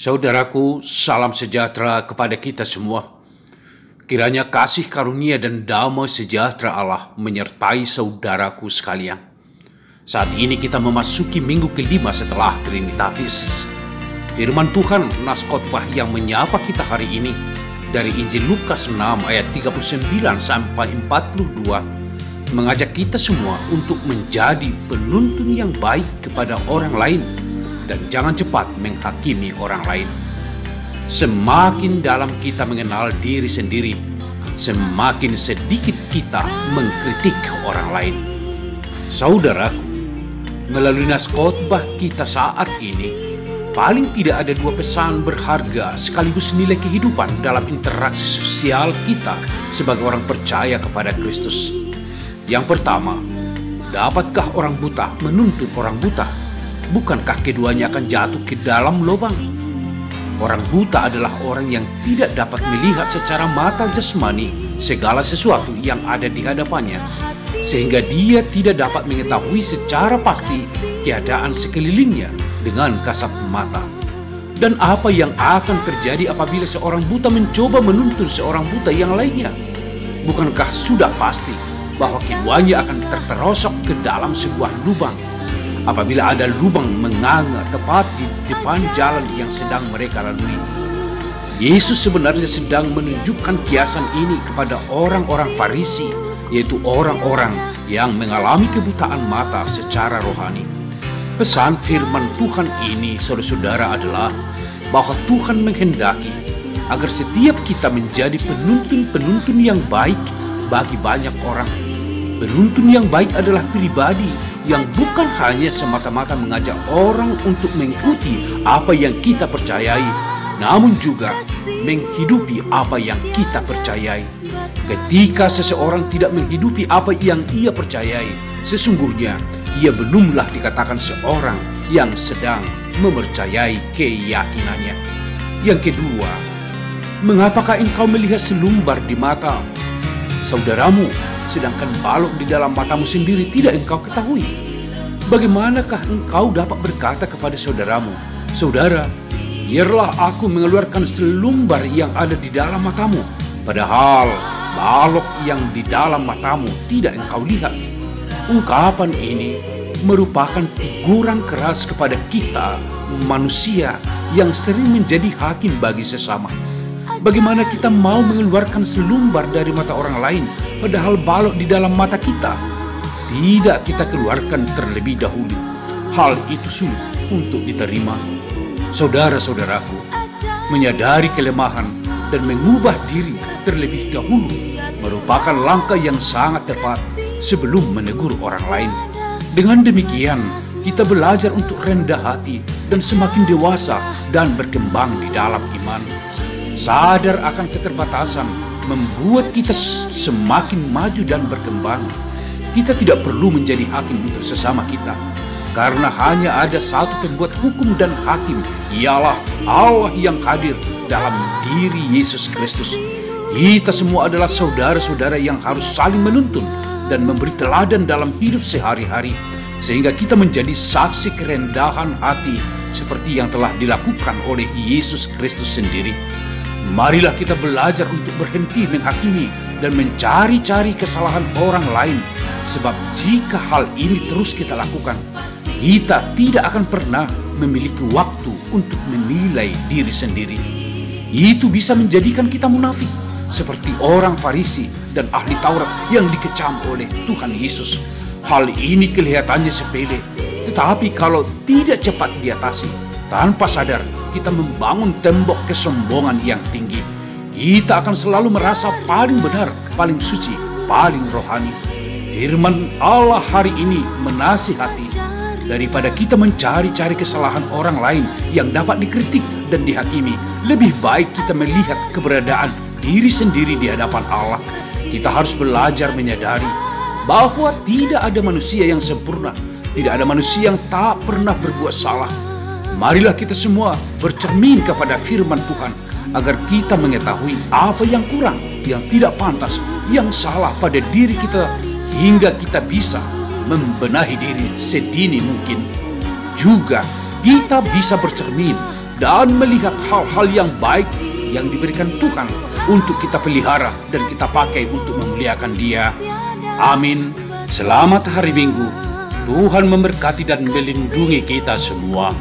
Saudaraku, salam sejahtera kepada kita semua. Kiranya kasih karunia dan damai sejahtera Allah menyertai saudaraku sekalian. Saat ini kita memasuki minggu kelima setelah Trinitatis. Firman Tuhan nas khotbah yang menyapa kita hari ini dari Injil Lukas 6 ayat 39 sampai 42 mengajak kita semua untuk menjadi penuntun yang baik kepada orang lain dan jangan cepat menghakimi orang lain. Semakin dalam kita mengenal diri sendiri, semakin sedikit kita mengkritik orang lain. Saudaraku, melalui nas khotbah kita saat ini, paling tidak ada dua pesan berharga sekaligus nilai kehidupan dalam interaksi sosial kita sebagai orang percaya kepada Kristus. Yang pertama, dapatkah orang buta menuntut orang buta? Bukankah keduanya akan jatuh ke dalam lubang? Orang buta adalah orang yang tidak dapat melihat secara mata jasmani segala sesuatu yang ada di hadapannya, sehingga dia tidak dapat mengetahui secara pasti keadaan sekelilingnya dengan kasat mata. Dan apa yang akan terjadi apabila seorang buta mencoba menuntun seorang buta yang lainnya? Bukankah sudah pasti bahwa keduanya akan terperosok ke dalam sebuah lubang apabila ada lubang menganga tepat di depan jalan yang sedang mereka lalui? Yesus sebenarnya sedang menunjukkan kiasan ini kepada orang-orang Farisi, yaitu orang-orang yang mengalami kebutaan mata secara rohani. Pesan firman Tuhan ini, saudara-saudara, adalah bahwa Tuhan menghendaki agar setiap kita menjadi penuntun-penuntun yang baik bagi banyak orang. Penuntun yang baik adalah pribadi yang bukan hanya semata-mata mengajak orang untuk mengikuti apa yang kita percayai, namun juga menghidupi apa yang kita percayai. Ketika seseorang tidak menghidupi apa yang ia percayai, sesungguhnya ia belumlah dikatakan seorang yang sedang mempercayai keyakinannya. Yang kedua, mengapakah engkau melihat selumbar di mata saudaramu, sedangkan balok di dalam matamu sendiri tidak engkau ketahui? Bagaimanakah engkau dapat berkata kepada saudaramu, "Saudara, biarlah aku mengeluarkan selumbar yang ada di dalam matamu," padahal balok yang di dalam matamu tidak engkau lihat? Ungkapan ini merupakan teguran keras kepada kita manusia yang sering menjadi hakim bagi sesama. Bagaimana kita mau mengeluarkan selumbar dari mata orang lain padahal balok di dalam mata kita tidak kita keluarkan terlebih dahulu? Hal itu sulit untuk diterima. Saudara-saudaraku, menyadari kelemahan dan mengubah diri terlebih dahulu merupakan langkah yang sangat tepat sebelum menegur orang lain. Dengan demikian, kita belajar untuk rendah hati dan semakin dewasa dan berkembang di dalam iman. Sadar akan keterbatasan membuat kita semakin maju dan berkembang. Kita tidak perlu menjadi hakim untuk sesama kita, karena hanya ada satu pembuat hukum dan hakim, ialah Allah yang hadir dalam diri Yesus Kristus. Kita semua adalah saudara-saudara yang harus saling menuntun dan memberi teladan dalam hidup sehari-hari, sehingga kita menjadi saksi kerendahan hati seperti yang telah dilakukan oleh Yesus Kristus sendiri. Marilah kita belajar untuk berhenti menghakimi dan mencari-cari kesalahan orang lain, sebab jika hal ini terus kita lakukan, kita tidak akan pernah memiliki waktu untuk menilai diri sendiri. Itu bisa menjadikan kita munafik, seperti orang Farisi dan ahli Taurat yang dikecam oleh Tuhan Yesus. Hal ini kelihatannya sepele, tetapi kalau tidak cepat diatasi, tanpa sadar kita membangun tembok kesombongan yang tinggi. Kita akan selalu merasa paling benar, paling suci, paling rohani. Firman Allah hari ini menasihati, daripada kita mencari-cari kesalahan orang lain yang dapat dikritik dan dihakimi, lebih baik kita melihat keberadaan diri sendiri di hadapan Allah. Kita harus belajar menyadari bahwa tidak ada manusia yang sempurna, tidak ada manusia yang tak pernah berbuat salah. Marilah kita semua bercermin kepada firman Tuhan agar kita mengetahui apa yang kurang, yang tidak pantas, yang salah pada diri kita, hingga kita bisa membenahi diri sedini mungkin. Juga kita bisa bercermin dan melihat hal-hal yang baik yang diberikan Tuhan untuk kita pelihara dan kita pakai untuk memuliakan Dia. Amin. Selamat hari Minggu. Tuhan memberkati dan melindungi kita semua.